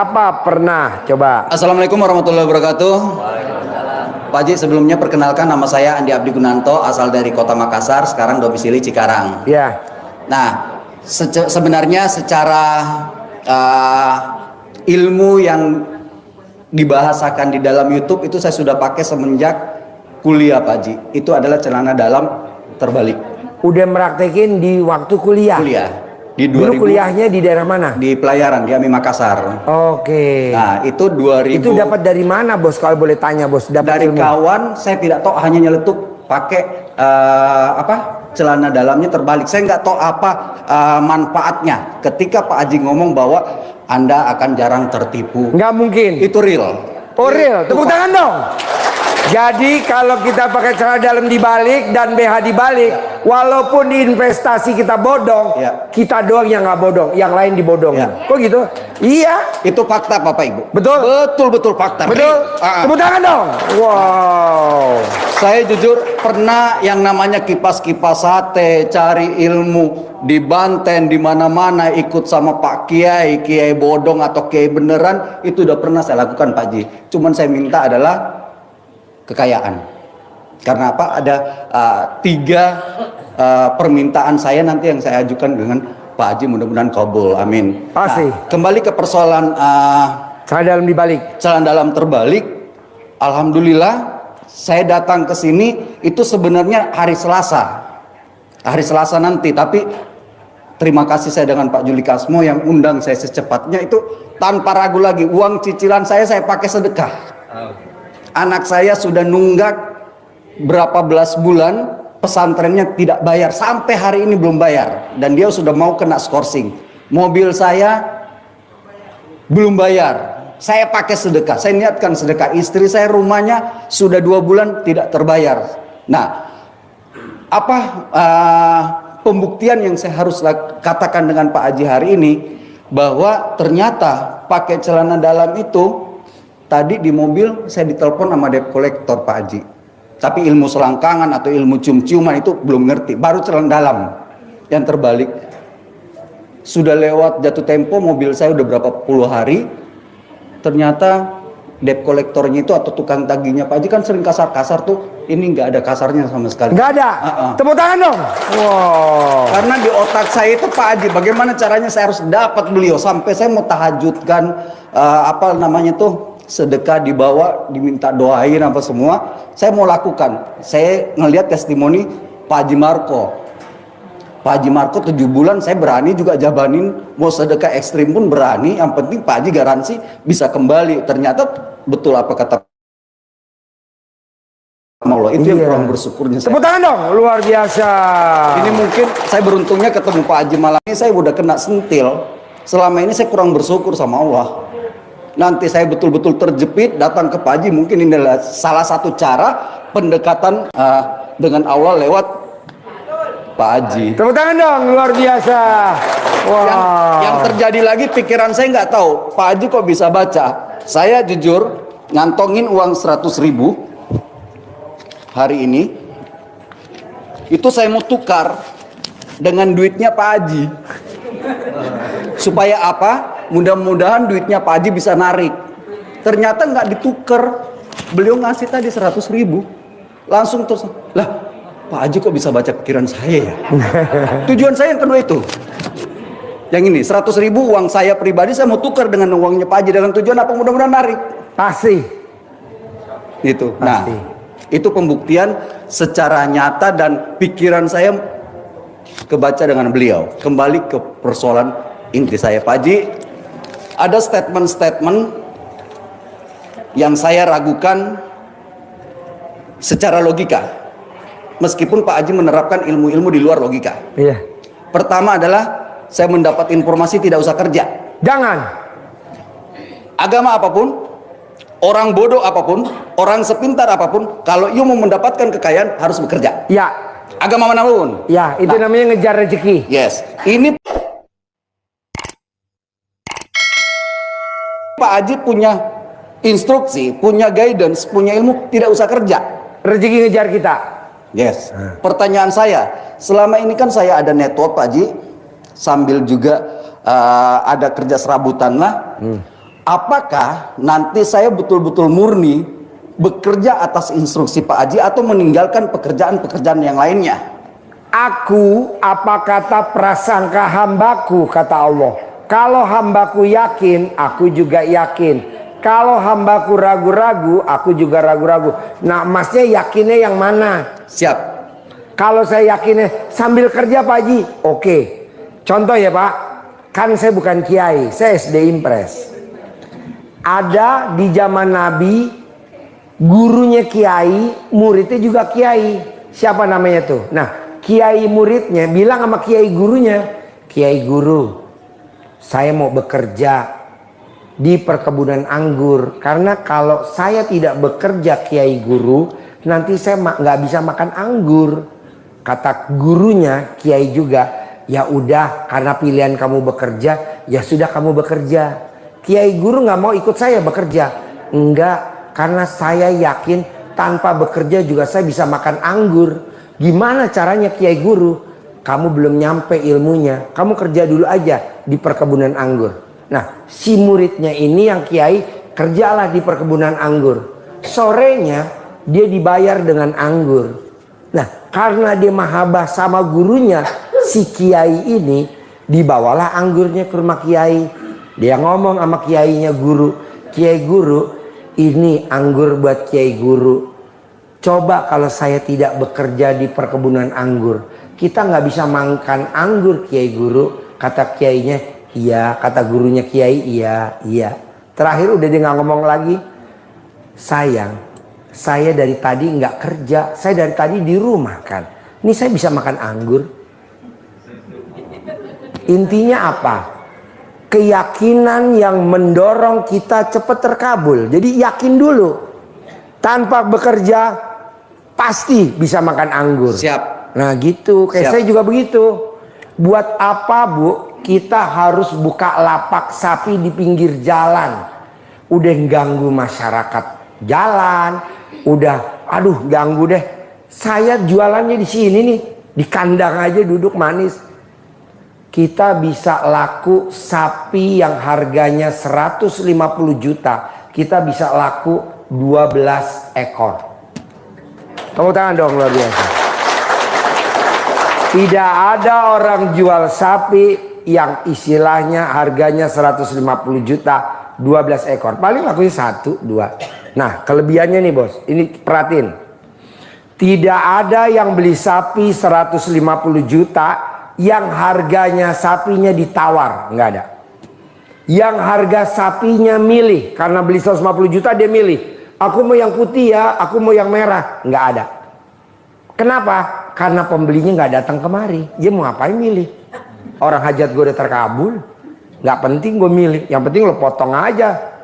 apa pernah? Coba. Assalamualaikum warahmatullahi wabarakatuh. Pak Haji, sebelumnya perkenalkan, nama saya Andi Abdi Gunanto, asal dari Kota Makassar, sekarang domisili Cikarang. Ya. Nah, sebenarnya secara ilmu yang dibahasakan di dalam YouTube itu saya sudah pakai semenjak kuliah, Pak Haji. Itu adalah celana dalam terbalik. Udah meraktekin di waktu kuliah? Kuliah. Di 2000, dulu kuliahnya di daerah mana? Di Pelayaran, di AMI Makassar. Oke. Nah, itu 2000. Itu dapat dari mana, Bos? Kalau boleh tanya, Bos. Dapat dari ilmu? Kawan, saya tidak tahu, hanya nyeletuk pakai celana dalamnya terbalik. Saya nggak tahu apa manfaatnya. Ketika Pak Haji ngomong bahwa Anda akan jarang tertipu. Nggak mungkin. Itu real. Oh, real. Tepuk tangan dong. Jadi kalau kita pakai celana dalam dibalik dan BH dibalik, walaupun di investasi kita bodong, kita doang yang nggak bodong, yang lain dibodongin. Kok gitu? Iya. Itu fakta, Bapak Ibu. Betul. Betul fakta. Betul. Tepuk tangan dong. Wow. Saya jujur pernah yang namanya kipas-kipas sate, cari ilmu di Banten, di mana-mana, ikut sama Pak Kiai, Kiai bodong atau Kiai beneran, itu udah pernah saya lakukan, Pak Haji. Cuman saya minta adalah kekayaan. Karena apa? Ada 3 permintaan saya nanti yang saya ajukan dengan Pak Haji, mudah-mudahan kabul, amin. Pasti. Nah, kembali ke persoalan celana dalam dibalik. Celana dalam terbalik, alhamdulillah saya datang ke sini itu sebenarnya hari Selasa. Hari Selasa nanti, tapi terima kasih saya dengan Pak Juli Kasmo yang undang saya secepatnya, itu tanpa ragu lagi. Uang cicilan saya pakai sedekah. Anak saya sudah nunggak berapa belas bulan, pesantrennya tidak bayar, sampai hari ini belum bayar, dan dia sudah mau kena skorsing. Mobil saya belum bayar, saya pakai sedekah. Saya niatkan sedekah. Istri saya rumahnya sudah 2 bulan tidak terbayar. Nah, apa pembuktian yang saya harus katakan dengan Pak Haji hari ini, bahwa ternyata pakai celana dalam itu, tadi di mobil saya ditelepon sama debt collector, Pak Haji. Tapi ilmu selangkangan atau ilmu cium-ciuman itu belum ngerti. Baru celana dalam yang terbalik. Sudah lewat jatuh tempo, mobil saya udah berapa puluh hari. Ternyata debt collectornya itu atau tukang tagihnya Pak Haji kan sering kasar-kasar tuh. Ini nggak ada kasarnya sama sekali. Nggak ada. Tepuk tangan dong. Wow. Karena di otak saya itu, Pak Haji, bagaimana caranya saya harus dapat beliau, sampai saya mau tahajudkan sedekah, dibawa, diminta doain apa semua, saya mau lakukan. Saya ngelihat testimoni Pak Haji Marco. Pak Haji Marco 7 bulan saya berani juga jabanin, mau sedekah ekstrim pun berani, yang penting Pak Haji garansi bisa kembali. Ternyata betul apa kata Allah, itu yang kurang bersyukurnya saya. Tepuk tangan dong, luar biasa. Ini mungkin saya beruntungnya ketemu Pak Haji malam ini, saya udah kena sentil. Selama ini saya kurang bersyukur sama Allah. Nanti saya betul-betul terjepit datang ke Pak Haji, mungkin ini adalah salah satu cara pendekatan dengan Allah lewat Pak Haji. Tepuk tangan dong, luar biasa. Wow. Yang terjadi lagi, pikiran saya nggak tahu Pak Haji kok bisa baca. Saya jujur ngantongin uang 100.000 hari ini, itu saya mau tukar dengan duitnya Pak Haji. Supaya apa? Mudah-mudahan duitnya Pak Haji bisa narik. Ternyata nggak ditukar. Beliau ngasih tadi 100.000. Langsung terus, lah Pak Haji kok bisa baca pikiran saya ya? Tujuan saya yang kedua itu. Yang ini 100.000 uang saya pribadi, saya mau tukar dengan uangnya Pak Haji dengan tujuan apa? Mudah-mudahan narik. Pasti. Itu. Pasti. Nah, itu pembuktian secara nyata dan pikiran saya kebaca dengan beliau. Kembali ke persoalan inti saya, Pak Haji, ada statement-statement yang saya ragukan secara logika, meskipun Pak Haji menerapkan ilmu-ilmu di luar logika. Iya. Pertama adalah saya mendapat informasi tidak usah kerja. Jangan. Agama apapun, orang bodoh apapun, orang sepintar apapun, kalau ia mau mendapatkan kekayaan harus bekerja. Ya. Agama manapun. Ya, itu namanya ngejar rezeki. Yes. Ini Pak Haji punya instruksi, punya guidance, punya ilmu, tidak usah kerja. Rezeki ngejar kita. Yes. Pertanyaan saya, selama ini kan saya ada network Pak Haji, sambil juga ada kerja serabutan lah. apakah nanti saya betul-betul murni bekerja atas instruksi Pak Haji atau meninggalkan pekerjaan-pekerjaan yang lainnya? Aku apa kata prasangka hambaku, kata Allah. Kalau hambaku yakin, aku juga yakin. Kalau hambaku ragu-ragu, aku juga ragu-ragu. Nah, masnya yakinnya yang mana? Siap. Kalau saya yakinnya sambil kerja Pak Haji, oke. Contoh ya Pak, kan saya bukan kiai, saya SD Impres. Ada di zaman Nabi, gurunya kiai, muridnya juga kiai. Siapa namanya tuh? Nah, kiai muridnya bilang sama kiai gurunya, kiai guru, saya mau bekerja di perkebunan anggur, karena kalau saya tidak bekerja kiai guru, nanti saya nggak bisa makan anggur. Kata gurunya kiai juga, ya udah karena pilihan kamu bekerja, ya sudah kamu bekerja. Kiai guru nggak mau ikut saya bekerja, enggak, karena saya yakin tanpa bekerja juga saya bisa makan anggur. Gimana caranya kiai guru? Kamu belum nyampe ilmunya, kamu kerja dulu aja di perkebunan anggur. Nah, si muridnya ini yang kiai kerjalah di perkebunan anggur. Sorenya dia dibayar dengan anggur. Nah, karena dia mahabbah sama gurunya, si kiai ini dibawalah anggurnya ke rumah kiai. Dia ngomong sama kiainya guru, kiai guru, ini anggur buat kiai guru. Coba kalau saya tidak bekerja di perkebunan anggur, kita nggak bisa makan anggur kiai guru. Kata kiainya, iya. Kata gurunya kiai, iya, iya. Terakhir udah dia nggak ngomong lagi. Sayang, saya dari tadi nggak kerja, saya dari tadi di rumah kan. Ini saya bisa makan anggur. Intinya apa? Keyakinan yang mendorong kita cepat terkabul. Jadi yakin dulu. Tanpa bekerja pasti bisa makan anggur. Siap. Nah gitu, kayak saya juga begitu. Buat apa Bu, kita harus buka lapak sapi di pinggir jalan? Udah ganggu masyarakat jalan, udah aduh ganggu deh. Saya jualannya di sini nih, di kandang aja duduk manis. Kita bisa laku sapi yang harganya 150 juta, kita bisa laku 12 ekor. Tepuk tangan dong, luar biasa. Tidak ada orang jual sapi yang istilahnya harganya 150 juta 12 ekor. Paling lakunya 1, 2. Nah, kelebihannya nih bos, ini perhatiin. Tidak ada yang beli sapi 150 juta yang harganya sapinya ditawar, nggak ada. Yang harga sapinya milih, karena beli 150 juta dia milih. Aku mau yang putih ya, aku mau yang merah, nggak ada. Kenapa? Karena pembelinya nggak datang kemari. Dia mau ngapain milih? Orang hajat gue udah terkabul, nggak penting gue milih. Yang penting lo potong aja.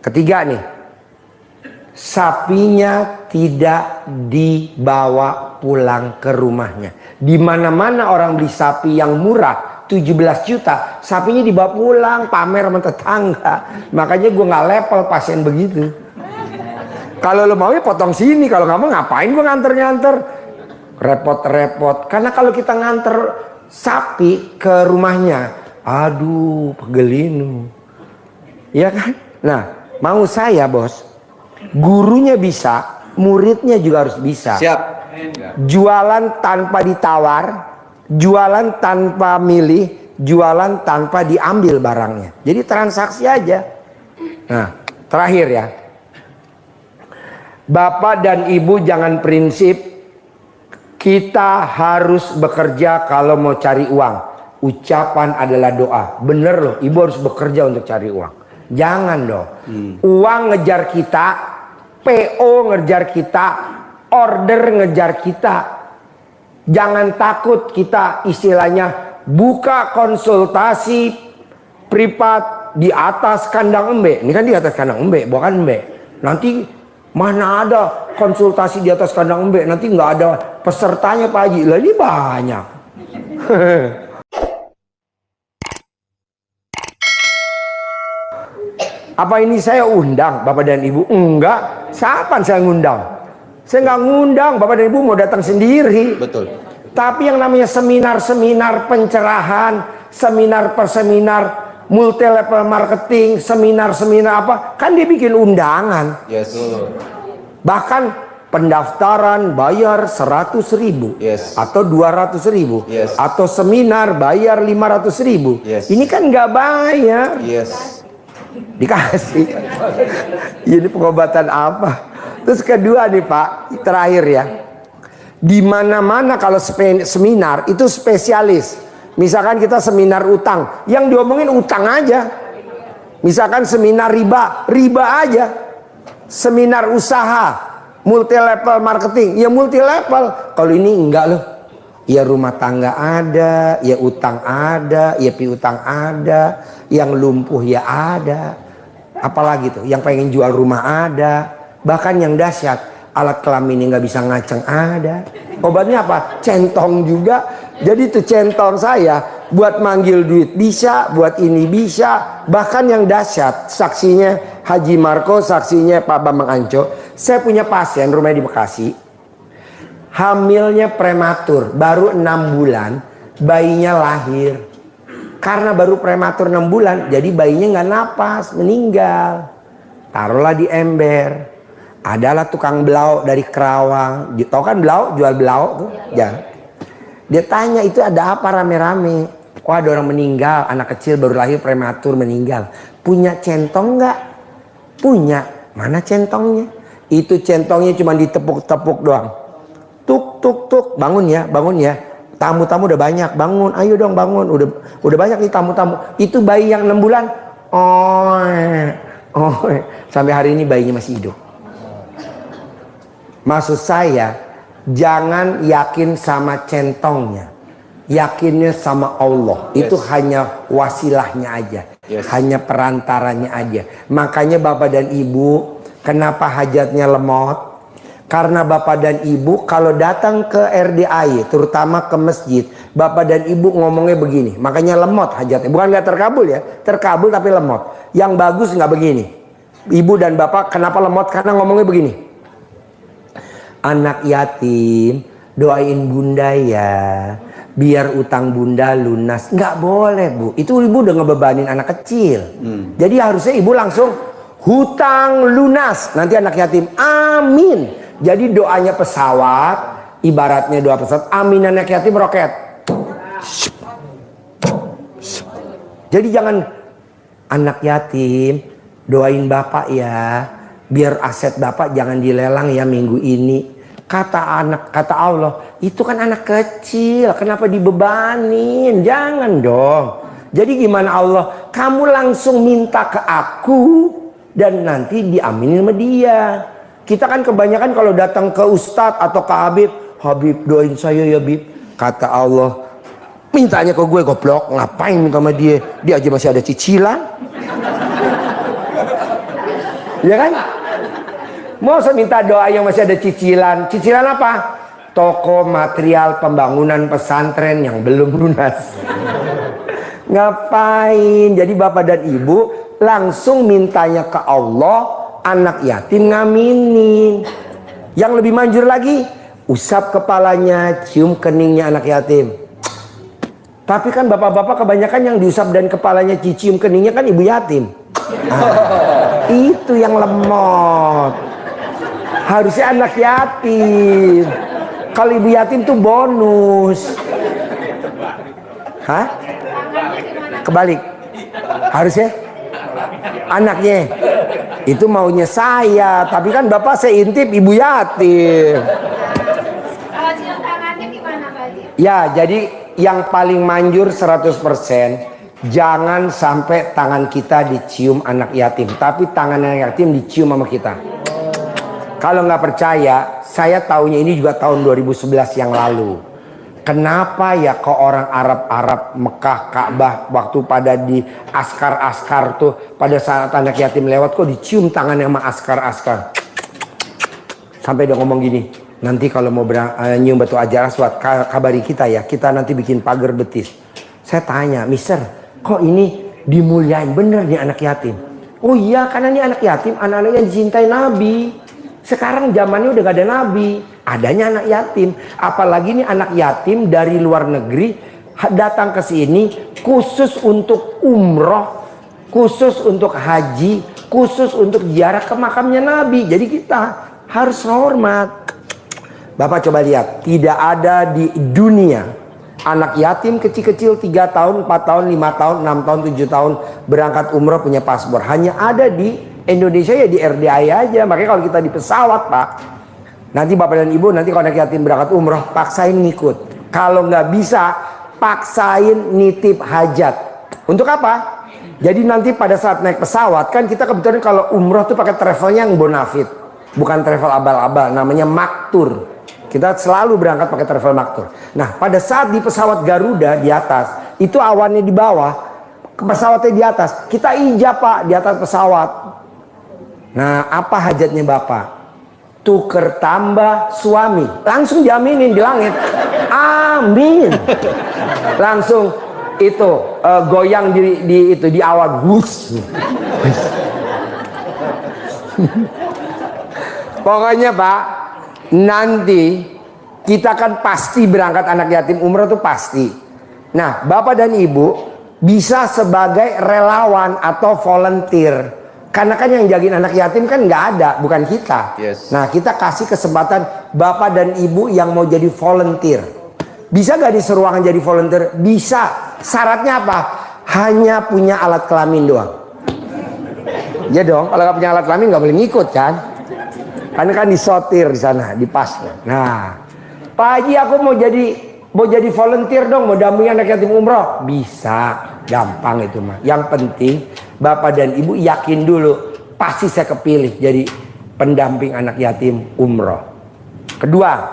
Ketiga nih, sapinya tidak dibawa pulang ke rumahnya. Di mana-mana orang beli sapi yang murah 17 juta, sapinya dibawa pulang, pamer sama tetangga. Makanya gue nggak level pasien begitu. Kalau lo mau ya potong sini, kalau nggak mau ngapain gue nganter-nganter, repot-repot. Karena kalau kita nganter sapi ke rumahnya, aduh pegelinu, ya kan? Nah, mau saya bos, gurunya bisa, muridnya juga harus bisa. Siap. Jualan tanpa ditawar, jualan tanpa milih, jualan tanpa diambil barangnya. Jadi transaksi aja. Nah, terakhir ya. Bapak dan Ibu jangan prinsip kita harus bekerja kalau mau cari uang. Ucapan adalah doa. Bener loh, Ibu harus bekerja untuk cari uang. Jangan dong. Uang ngejar kita, PO ngejar kita, order ngejar kita. Jangan takut kita istilahnya buka konsultasi privat di atas kandang embe. Ini kan di atas kandang embe, bukan embe. Nanti mana ada konsultasi di atas kandang embe, nanti nggak ada pesertanya Pak Haji. Lah ini banyak. Apa ini saya undang Bapak dan Ibu? Enggak. Siapa saya ngundang? Saya nggak ngundang. Bapak dan Ibu mau datang sendiri. Betul. Tapi yang namanya seminar-seminar pencerahan, seminar per seminar, multi level marketing, seminar-seminar apa, kan dia bikin undangan. Yes. Bahkan pendaftaran bayar 100.000 Yes. atau 200.000 Yes. atau seminar bayar 500.000. Yes. Ini kan nggak bayar, Yes. dikasih. Ini pengobatan apa? Terus kedua nih Pak, terakhir ya, di mana-mana kalau seminar itu spesialis. Misalkan kita seminar utang, yang diomongin utang aja. Misalkan seminar riba, riba aja. Seminar usaha, multi level marketing, ya multi level. Kalau ini enggak loh. Ya rumah tangga ada, ya utang ada, ya piutang ada, yang lumpuh ya ada. Apalagi tuh, yang pengen jual rumah ada. Bahkan yang dahsyat, alat kelamin nggak bisa ngaceng ada. Obatnya apa? Centong juga. Jadi tuh centong saya buat manggil duit bisa, buat ini bisa. Bahkan yang dahsyat, saksinya Haji Marco, saksinya Pak Bambang Anco. Saya punya pasien rumahnya di Bekasi, hamilnya prematur, baru 6 bulan, bayinya lahir. Karena baru prematur 6 bulan, jadi bayinya nggak napas, meninggal. Taruhlah di ember. Adalah tukang belau dari Kerawang. Tahu kan belau, jual belau tuh? Ya. Dia tanya, itu ada apa rame-rame? Oh, ada orang meninggal, anak kecil baru lahir prematur meninggal. Punya centong nggak? Punya. Mana centongnya? Itu centongnya cuma ditepuk-tepuk doang. Tuk tuk tuk, bangun ya, bangun ya. Tamu-tamu udah banyak, bangun. Ayo dong bangun. Udah banyak nih tamu-tamu. Itu bayi yang 6 bulan. Oh, sampai hari ini bayinya masih hidup. Maksud saya, jangan yakin sama centongnya, yakinnya sama Allah. Yes. Itu hanya wasilahnya aja, Yes. hanya perantaranya aja. Makanya Bapak dan Ibu, kenapa hajatnya lemot? Karena Bapak dan Ibu kalau datang ke RDAI, terutama ke masjid, Bapak dan Ibu ngomongnya begini. Makanya lemot hajatnya. Bukan nggak terkabul ya, terkabul tapi lemot. Yang bagus nggak begini. Ibu dan Bapak kenapa lemot? Karena ngomongnya begini. Anak yatim, doain bunda ya, biar utang bunda lunas. Nggak boleh Bu, itu ibu udah ngebebanin anak kecil. Jadi harusnya ibu langsung hutang lunas. Nanti anak yatim, amin. Jadi doanya pesawat, ibaratnya doa pesawat, amin anak yatim roket. Jadi jangan anak yatim, doain bapak ya, biar aset bapak jangan dilelang ya minggu ini. Kata Allah, itu kan anak kecil, kenapa dibebanin? Jangan dong. Jadi gimana Allah? Kamu langsung minta ke aku dan nanti diaminin sama dia. Kita kan kebanyakan kalau datang ke Ustadz atau ke Habib, Habib doain saya ya Habib. Kata Allah, mintanya ke gue goblok, ngapain minta sama dia? Dia aja masih ada cicilan. Ya kan? Mau saya minta doa yang masih ada cicilan. Cicilan apa? Toko material pembangunan pesantren yang belum lunas. Ngapain? Jadi bapak dan ibu langsung mintanya ke Allah, anak yatim ngaminin. Yang lebih manjur lagi, usap kepalanya, cium keningnya anak yatim. Tapi kan bapak-bapak kebanyakan yang diusap dan kepalanya cium keningnya kan ibu yatim. Itu yang lemot. Harusnya anak yatim. Kalau ibu yatim tuh bonus. Hah? Kebalik. Harusnya anaknya. Itu maunya saya. Tapi kan bapak saya intip ibu yatim. Kalau cium tangannya gimana Pak Haji? Ya, jadi yang paling manjur 100%. Jangan sampai tangan kita dicium anak yatim. Tapi tangan anak yatim dicium sama kita. Kalau nggak percaya, saya tahunya ini juga tahun 2011 yang lalu. Kenapa ya kok orang Arab Mekah, Ka'bah waktu pada di askar-askar tuh pada saat anak yatim lewat kok dicium tangannya sama askar-askar. Sampai dia ngomong gini, nanti kalau mau nyium batu ajar aswad kabari kita ya, kita nanti bikin pagar betis. Saya tanya, Mister, kok ini dimuliain bener nih anak yatim? Oh iya, karena ini anak yatim, anak-anak yang dicintai Nabi. Sekarang zamannya udah gak ada nabi, adanya anak yatim. Apalagi nih anak yatim dari luar negeri datang ke sini khusus untuk umroh khusus untuk haji, khusus untuk ziarah ke makamnya Nabi. Jadi kita harus hormat. Bapak coba lihat, tidak ada di dunia anak yatim kecil-kecil 3 tahun, 4 tahun, 5 tahun, 6 tahun, 7 tahun berangkat umroh punya paspor. Hanya ada di Indonesia ya di RDI aja. Makanya kalau kita di pesawat Pak, nanti Bapak dan Ibu nanti kalau anak yatim berangkat umroh paksain ngikut. Kalau nggak bisa paksain nitip hajat. Untuk apa? Jadi nanti pada saat naik pesawat kan kita kebetulan kalau umroh tuh pakai travelnya yang bonafit. Bukan travel abal-abal, namanya maktur. Kita selalu berangkat pakai travel maktur. Nah, pada saat di pesawat Garuda di atas, itu awannya di bawah, pesawatnya di atas. Kita ijab Pak di atas pesawat. Nah, apa hajatnya Bapak? Tuker tambah suami. Langsung diaminin di langit. Amin. Langsung itu goyang di awan. Wush. Pokoknya Pak, nanti kita kan pasti berangkat anak yatim umroh tuh pasti. Nah, Bapak dan Ibu bisa sebagai relawan atau volunteer. Karena kan yang jagain anak yatim kan nggak ada, bukan kita. Yes. Nah, kita kasih kesempatan Bapak dan Ibu yang mau jadi volunteer. Bisa gak di seruangan jadi volunteer? Bisa. Syaratnya apa? Hanya punya alat kelamin doang. Ya dong, kalau nggak punya alat kelamin nggak boleh ngikut kan? Karena kan disortir di sana, dipas. Nah, Pak Haji aku mau jadi volunteer dong, mau dampingi anak yatim umroh. Bisa, gampang itu mah. Yang penting Bapak dan Ibu yakin dulu, pasti saya kepilih jadi pendamping anak yatim umroh. Kedua,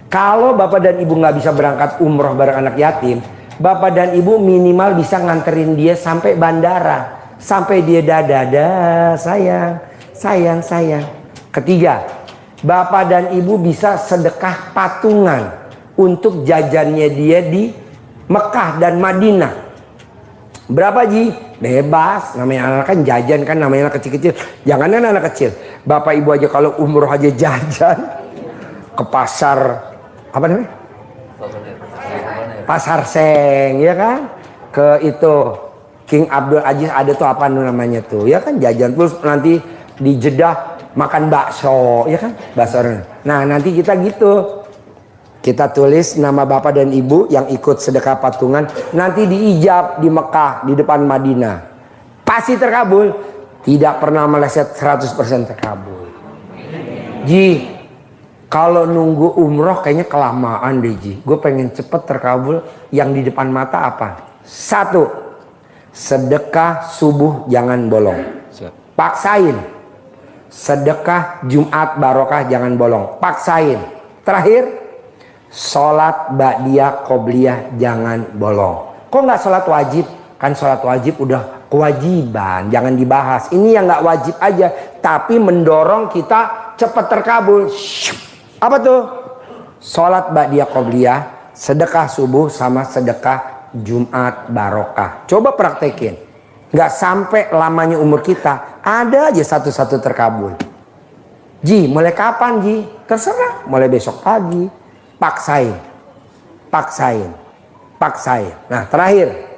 kalau Bapak dan Ibu nggak bisa berangkat umroh bareng anak yatim, Bapak dan Ibu minimal bisa nganterin dia sampai bandara. Sampai dia dadah, sayang, sayang, sayang. Ketiga, Bapak dan Ibu bisa sedekah patungan untuk jajannya dia di Mekah dan Madinah. Berapa Ji? Bebas, namanya anak kan jajan kan, namanya anak kecil-kecil. Jangan anak kecil, Bapak Ibu aja kalau umroh aja jajan ke pasar apa namanya? Pasar Seng, ya kan? Ke itu King Abdul Aziz ada tuh apa namanya tuh, ya kan jajan terus nanti di Jeddah makan bakso, ya kan? Bakso. Nah, nanti kita gitu. Kita tulis nama Bapak dan Ibu yang ikut sedekah patungan, nanti diijab di Mekah, di depan Madinah. Pasti terkabul, tidak pernah meleset 100% terkabul. Ji, kalau nunggu umroh kayaknya kelamaan deh Ji. Gue pengen cepet terkabul. Yang di depan mata apa? 1, sedekah subuh jangan bolong. Paksain. Sedekah Jumat barokah jangan bolong. Paksain. Terakhir, sholat ba'diyah qobliyah jangan bolong. Kok nggak sholat wajib? Kan sholat wajib udah kewajiban, jangan dibahas. Ini yang nggak wajib aja, tapi mendorong kita cepat terkabul. Apa tuh? Sholat ba'diyah qobliyah, sedekah subuh sama sedekah Jumat barokah. Coba praktekin. Nggak sampai lamanya umur kita, ada aja satu-satu terkabul. Ji, mulai kapan Ji? Terserah, mulai besok pagi. Paksain, paksain, paksain. Nah, terakhir,